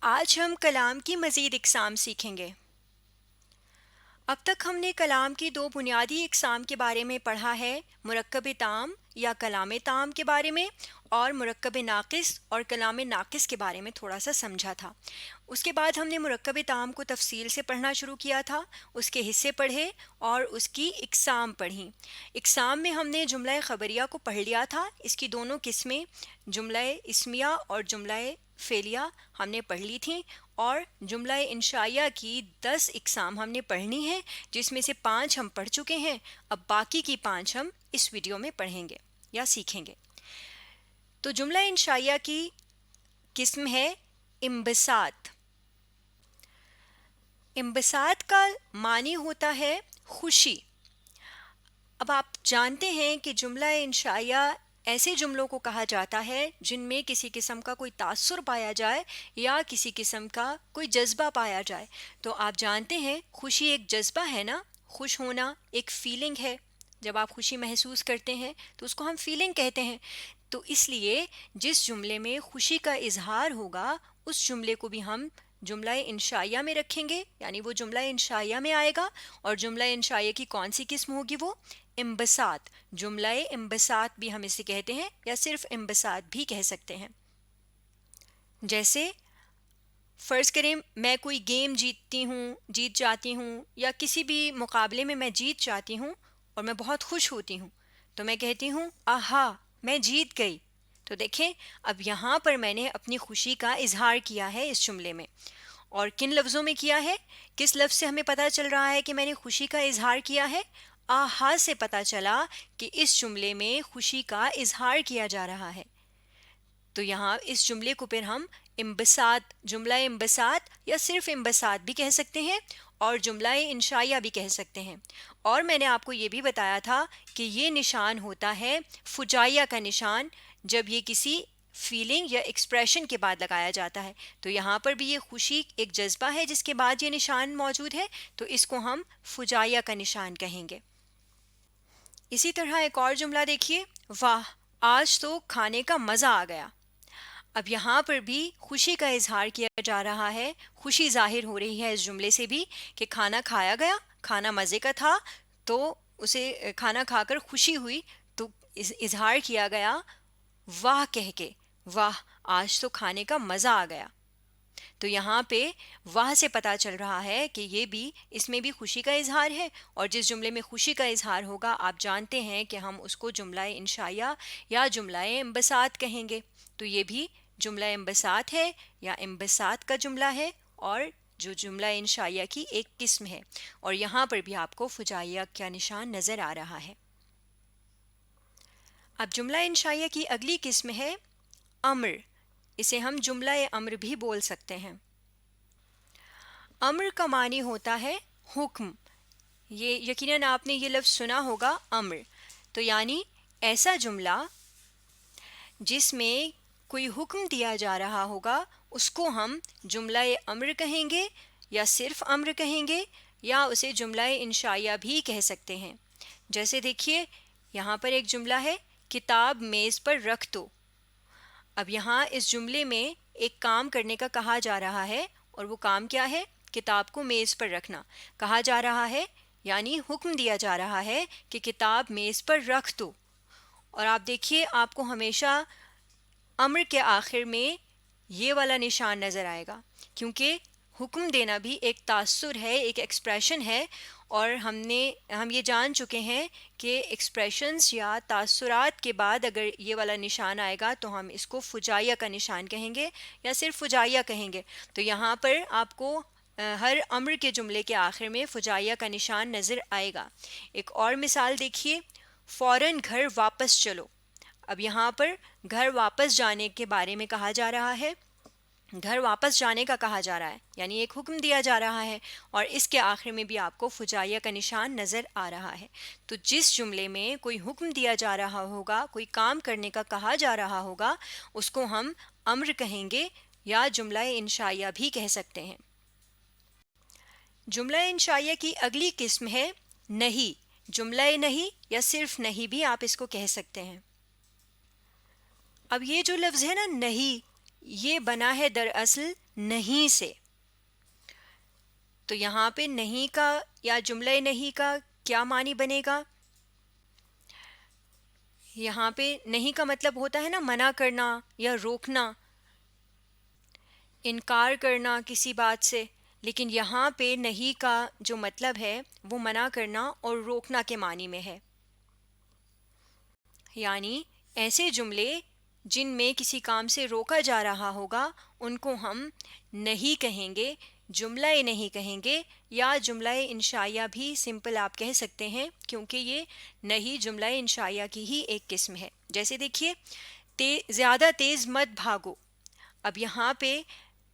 آج ہم کلام کی مزید اقسام سیکھیں گے۔ اب تک ہم نے کلام کی دو بنیادی اقسام کے بارے میں پڑھا ہے، مرکب تام یا کلام تام کے بارے میں، اور مرکب ناقص اور کلام ناقص کے بارے میں تھوڑا سا سمجھا تھا۔ اس کے بعد ہم نے مرکب تام کو تفصیل سے پڑھنا شروع کیا تھا، اس کے حصے پڑھے اور اس کی اقسام پڑھیں۔ اقسام میں ہم نے جملہ خبریہ کو پڑھ لیا تھا، اس کی دونوں قسمیں جملہ اسمیہ اور جملہ فعلیہ ہم نے پڑھ لی تھیں، اور جملہ انشائیہ کی 10 اقسام ہم نے پڑھنی ہیں، جس میں سے 5 ہم پڑھ چکے ہیں۔ اب باقی کی 5 ہم اس ویڈیو میں پڑھیں گے یا سیکھیں گے۔ تو جملہ انشائیہ کی قسم ہے انبساط۔ انبساط کا معنی ہوتا ہے خوشی۔ اب آپ جانتے ہیں کہ جملہ انشائیہ ایسے جملوں کو کہا جاتا ہے جن میں کسی قسم کا کوئی تاثر پایا جائے یا کسی قسم کا کوئی جذبہ پایا جائے۔ تو آپ جانتے ہیں خوشی ایک جذبہ ہے نا، خوش ہونا ایک فیلنگ ہے۔ جب آپ خوشی محسوس کرتے ہیں تو اس کو ہم فیلنگ کہتے ہیں۔ تو اس لیے جس جملے میں خوشی کا اظہار ہوگا اس جملے کو بھی ہم جملہ انشائیہ میں رکھیں گے، یعنی وہ جملہ انشائیہ میں آئے گا۔ اور جملہ انشائیہ کی کون سی قسم ہوگی؟ وہ انبساط۔ جملہ انبساط بھی ہم اسے کہتے ہیں یا صرف انبساط بھی کہہ سکتے ہیں۔ جیسے فرض کریں میں کوئی گیم جیت جاتی ہوں، یا کسی بھی مقابلے میں میں جیت جاتی ہوں اور میں بہت خوش ہوتی ہوں، تو میں کہتی ہوں آہا میں جیت گئی۔ تو دیکھیں اب یہاں پر میں نے اپنی خوشی کا اظہار کیا ہے اس جملے میں، اور کن لفظوں میں کیا ہے؟ کس لفظ سے ہمیں پتہ چل رہا ہے کہ میں نے خوشی کا اظہار کیا ہے؟ آہا سے پتہ چلا کہ اس جملے میں خوشی کا اظہار کیا جا رہا ہے۔ تو یہاں اس جملے کو پھر ہم انبساط، جملہ انبساط یا صرف انبساط بھی کہہ سکتے ہیں، اور جملہ انشائیہ بھی کہہ سکتے ہیں۔ اور میں نے آپ کو یہ بھی بتایا تھا کہ یہ نشان ہوتا ہے فجائیہ کا نشان، جب یہ کسی فیلنگ یا ایکسپریشن کے بعد لگایا جاتا ہے۔ تو یہاں پر بھی یہ خوشی ایک جذبہ ہے جس کے بعد یہ نشان موجود ہے، تو اس کو ہم فجائیہ کا نشان کہیں گے۔ اسی طرح ایک اور جملہ دیکھیے، واہ آج تو کھانے کا مزہ آ گیا۔ اب یہاں پر بھی خوشی کا اظہار کیا جا رہا ہے، خوشی ظاہر ہو رہی ہے اس جملے سے بھی کہ کھانا کھایا گیا، کھانا مزے کا تھا، تو اسے کھانا کھا کر خوشی ہوئی، تو اظہار کیا گیا واہ کہہ کے، واہ آج تو کھانے کا مزہ آ گیا۔ تو یہاں پہ واہ سے پتہ چل رہا ہے کہ یہ بھی، اس میں بھی خوشی کا اظہار ہے، اور جس جملے میں خوشی کا اظہار ہوگا آپ جانتے ہیں کہ ہم اس کو جملہ انشائیہ یا جملہ انبساط کہیں گے۔ تو یہ بھی جملہ انبساط ہے یا انبساط کا جملہ ہے، اور جو جملہ انشائیہ کی ایک قسم ہے، اور یہاں پر بھی آپ کو فجائیہ کا نشان نظر آ رہا ہے۔ اب جملہ انشائیہ کی اگلی قسم ہے امر، اسے ہم جملہ امر بھی بول سکتے ہیں۔ امر کا معنی ہوتا ہے حکم۔ یہ یقیناً آپ نے یہ لفظ سنا ہوگا امر، تو یعنی ایسا جملہ جس میں کوئی حکم دیا جا رہا ہوگا اس کو ہم جملہ امر کہیں گے، یا صرف امر کہیں گے، یا اسے جملہ انشائیہ بھی کہہ سکتے ہیں۔ جیسے دیکھیے یہاں پر ایک جملہ ہے، کتاب میز پر رکھ دو۔ اب یہاں اس جملے میں ایک کام کرنے کا کہا جا رہا ہے، اور وہ کام کیا ہے؟ کتاب کو میز پر رکھنا کہا جا رہا ہے، یعنی حکم دیا جا رہا ہے کہ کتاب میز پر رکھ دو۔ اور آپ دیکھیے آپ کو ہمیشہ امر کے آخر میں یہ والا نشان نظر آئے گا، کیونکہ حکم دینا بھی ایک تاثر ہے، ایک ایکسپریشن ہے، اور ہم یہ جان چکے ہیں کہ ایکسپریشنز یا تاثرات کے بعد اگر یہ والا نشان آئے گا تو ہم اس کو فجائیہ کا نشان کہیں گے یا صرف فجائیہ کہیں گے۔ تو یہاں پر آپ کو ہر امر کے جملے کے آخر میں فجائیہ کا نشان نظر آئے گا۔ ایک اور مثال دیکھیے، فوراً گھر واپس چلو۔ اب یہاں پر گھر واپس جانے کے بارے میں کہا جا رہا ہے، گھر واپس جانے کا کہا جا رہا ہے، یعنی ایک حکم دیا جا رہا ہے، اور اس کے آخر میں بھی آپ کو فجائیہ کا نشان نظر آ رہا ہے۔ تو جس جملے میں کوئی حکم دیا جا رہا ہوگا، کوئی کام کرنے کا کہا جا رہا ہوگا، اس کو ہم امر کہیں گے یا جملہ انشائیہ بھی کہہ سکتے ہیں۔ جملہ انشائیہ کی اگلی قسم ہے نہیں۔ جملہ نہیں یا صرف نہیں بھی آپ اس کو کہہ سکتے ہیں۔ اب یہ جو لفظ ہے نا نہیں، یہ بنا ہے دراصل نہیں سے. تو یہاں پہ نہیں کا یا جملہ نہیں کا کیا معنی بنے گا؟ یہاں پہ نہیں کا مطلب ہوتا ہے نا منع کرنا یا روکنا، انکار کرنا کسی بات سے. لیکن یہاں پہ نہیں کا جو مطلب ہے وہ منع کرنا اور روکنا کے معنی میں ہے. یعنی ایسے جملے جن میں کسی کام سے روکا جا رہا ہوگا ان کو ہم نہیں کہیں گے، جملہ نہیں کہیں گے، یا جملہ انشائیہ بھی سمپل آپ کہہ سکتے ہیں، کیونکہ یہ نہیں جملہ انشائیہ کی ہی ایک قسم ہے. جیسے دیکھیے زیادہ تیز مت بھاگو. اب یہاں پہ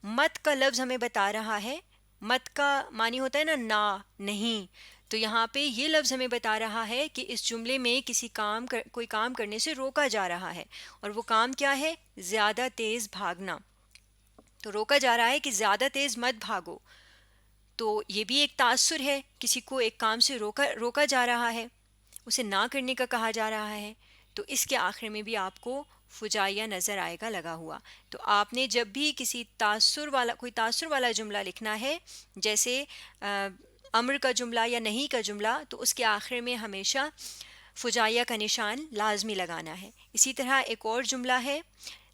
مت کا لفظ ہمیں بتا رہا ہے، مت کا معنی ہوتا ہے نا نہیں. تو یہاں پہ یہ لفظ ہمیں بتا رہا ہے کہ اس جملے میں کوئی کام کرنے سے روکا جا رہا ہے، اور وہ کام کیا ہے؟ زیادہ تیز بھاگنا. تو روکا جا رہا ہے کہ زیادہ تیز مت بھاگو. تو یہ بھی ایک تاثر ہے، کسی کو ایک کام سے روکا جا رہا ہے، اسے نہ کرنے کا کہا جا رہا ہے. تو اس کے آخر میں بھی آپ کو فجائیہ نظر آئے گا لگا ہوا. تو آپ نے جب بھی کوئی تاثر والا جملہ لکھنا ہے، جیسے امر کا جملہ یا نہیں کا جملہ، تو اس کے آخر میں ہمیشہ فجائیہ کا نشان لازمی لگانا ہے. اسی طرح ایک اور جملہ ہے،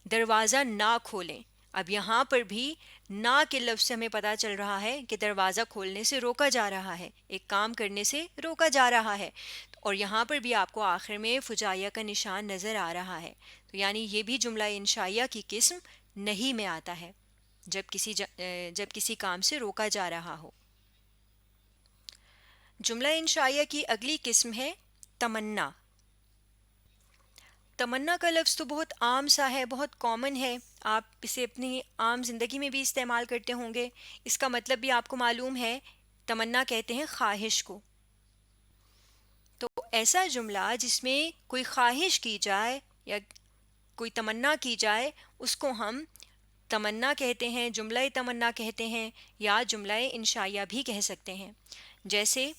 دروازہ نہ کھولیں. اب یہاں پر بھی نہ کے لفظ سے ہمیں پتہ چل رہا ہے کہ دروازہ کھولنے سے روکا جا رہا ہے، ایک کام کرنے سے روکا جا رہا ہے. اور یہاں پر بھی آپ کو آخر میں فجائیہ کا نشان نظر آ رہا ہے. تو یعنی یہ بھی جملہ انشائیہ کی قسم نہیں میں آتا ہے، جب کسی کام سے روکا جا رہا ہو. جملہ انشائیہ کی اگلی قسم ہے تمنا. تمنا کا لفظ تو بہت عام سا ہے، بہت کامن ہے، آپ اسے اپنی عام زندگی میں بھی استعمال کرتے ہوں گے. اس کا مطلب بھی آپ کو معلوم ہے، تمنا کہتے ہیں خواہش کو. تو ایسا جملہ جس میں کوئی خواہش کی جائے یا کوئی تمنا کی جائے، اس کو ہم تمنا کہتے ہیں، جملہ تمنا کہتے ہیں، یا جملہ انشائیہ بھی کہہ سکتے ہیں. جیسے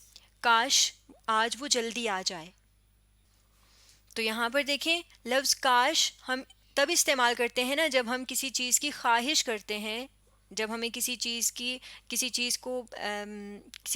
کاش آج وہ جلدی آ جائے. تو یہاں پر دیکھیں لفظ کاش ہم تب استعمال کرتے ہیں نا جب ہم کسی چیز کی خواہش کرتے ہیں، جب ہمیں کسی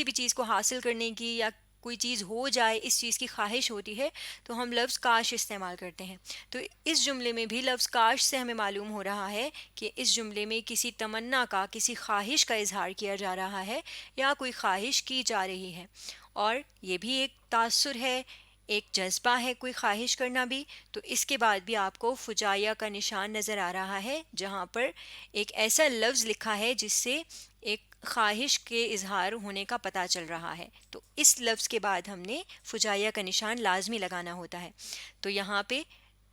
بھی چیز کو حاصل کرنے کی یا کوئی چیز ہو جائے اس چیز کی خواہش ہوتی ہے، تو ہم لفظ کاش استعمال کرتے ہیں. تو اس جملے میں بھی لفظ کاش سے ہمیں معلوم ہو رہا ہے کہ اس جملے میں کسی تمنا کا، کسی خواہش کا اظہار کیا جا رہا ہے یا کوئی خواہش کی جا رہی ہے. اور یہ بھی ایک تاثر ہے، ایک جذبہ ہے کوئی خواہش کرنا بھی. تو اس کے بعد بھی آپ کو فجائیہ کا نشان نظر آ رہا ہے، جہاں پر ایک ایسا لفظ لکھا ہے جس سے ایک خواہش کے اظہار ہونے کا پتہ چل رہا ہے. تو اس لفظ کے بعد ہم نے فجائیہ کا نشان لازمی لگانا ہوتا ہے. تو یہاں پہ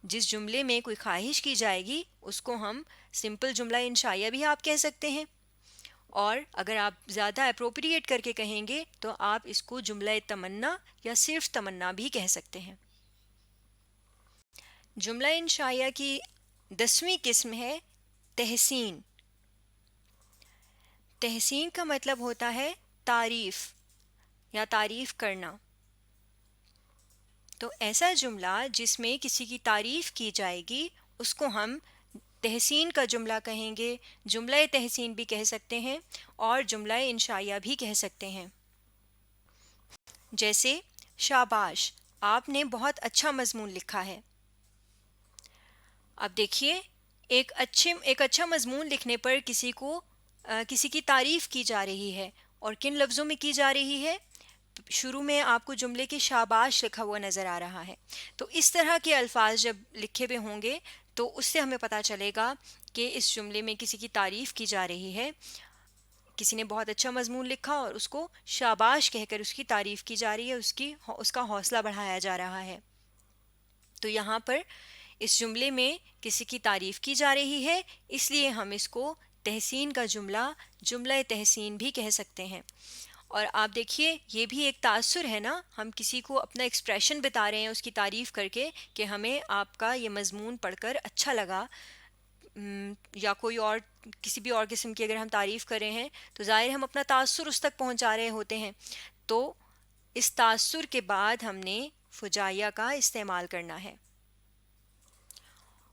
جس جملے میں کوئی خواہش کی جائے گی اس کو ہم سمپل جملہ انشائیہ بھی آپ کہہ سکتے ہیں، اور اگر آپ زیادہ اپروپریٹ کر کے کہیں گے تو آپ اس کو جملہ تمنا یا صرف تمنا بھی کہہ سکتے ہیں. جملہ انشائیہ کی 10ویں قسم ہے تحسین. تحسین کا مطلب ہوتا ہے تعریف یا تعریف کرنا. تو ایسا جملہ جس میں کسی کی تعریف کی جائے گی اس کو ہم تحسین کا جملہ کہیں گے، جملہ تحسین بھی کہہ سکتے ہیں اور جملہ انشائیہ بھی کہہ سکتے ہیں. جیسے شاباش آپ نے بہت اچھا مضمون لکھا ہے. اب دیکھیے ایک اچھا مضمون لکھنے پر کسی کی تعریف کی جا رہی ہے، اور کن لفظوں میں کی جا رہی ہے؟ شروع میں آپ کو جملے کے شاباش لکھا ہوا نظر آ رہا ہے. تو اس طرح کے الفاظ جب لکھے ہوئے ہوں گے تو اس سے ہمیں پتہ چلے گا کہ اس جملے میں کسی کی تعریف کی جا رہی ہے، کسی نے بہت اچھا مضمون لکھا اور اس کو شاباش کہہ کر اس کی تعریف کی جا رہی ہے، اس کا حوصلہ بڑھایا جا رہا ہے. تو یہاں پر اس جملے میں کسی کی تعریف کی جا رہی ہے، اس لیے ہم اس کو تحسین کا جملہ تحسین بھی کہہ سکتے ہیں. اور آپ دیکھیے یہ بھی ایک تاثر ہے نا، ہم کسی کو اپنا ایکسپریشن بتا رہے ہیں اس کی تعریف کر کے کہ ہمیں آپ کا یہ مضمون پڑھ کر اچھا لگا، یا کوئی اور کسی بھی اور قسم کی اگر ہم تعریف کر رہے ہیں تو ظاہر ہم اپنا تاثر اس تک پہنچا رہے ہوتے ہیں. تو اس تاثر کے بعد ہم نے فجائیہ کا استعمال کرنا ہے.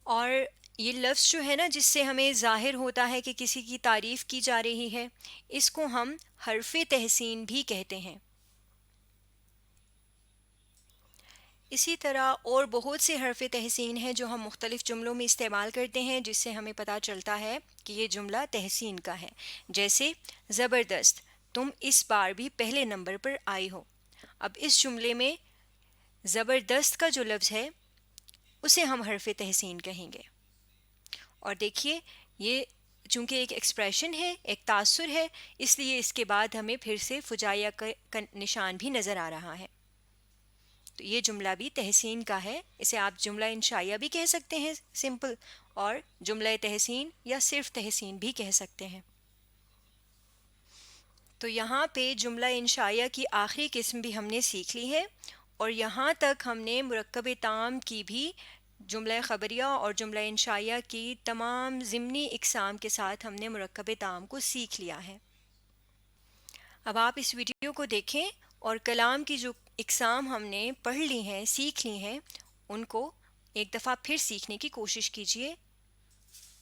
اور یہ لفظ جو ہے نا جس سے ہمیں ظاہر ہوتا ہے کہ کسی کی تعریف کی جا رہی ہے، اس کو ہم حرف تحسین بھی کہتے ہیں۔ اسی طرح اور بہت سے حرف تحسین ہیں جو ہم مختلف جملوں میں استعمال کرتے ہیں، جس سے ہمیں پتہ چلتا ہے کہ یہ جملہ تحسین کا ہے۔ جیسے زبردست، تم اس بار بھی پہلے نمبر پر آئی ہو۔ اب اس جملے میں زبردست کا جو لفظ ہے اسے ہم حرف تحسین کہیں گے۔ اور دیکھیے یہ چونکہ ایک ایکسپریشن ہے، ایک تاثر ہے، اس لیے اس کے بعد ہمیں پھر سے فجائیہ کا نشان بھی نظر آ رہا ہے۔ تو یہ جملہ بھی تحسین کا ہے، اسے آپ جملہ انشائیہ بھی کہہ سکتے ہیں سمپل، اور جملہ تحسین یا صرف تحسین بھی کہہ سکتے ہیں۔ تو یہاں پہ جملہ انشائیہ کی آخری قسم بھی ہم نے سیکھ لی ہے، اور یہاں تک ہم نے مرکب تام کی بھی جملہ خبریہ اور جملہ انشائیہ کی تمام ضمنی اقسام کے ساتھ ہم نے مرکب تام کو سیکھ لیا ہے۔ اب آپ اس ویڈیو کو دیکھیں اور کلام کی جو اقسام ہم نے پڑھ لی ہیں، سیکھ لی ہیں، ان کو ایک دفعہ پھر سیکھنے کی کوشش کیجیے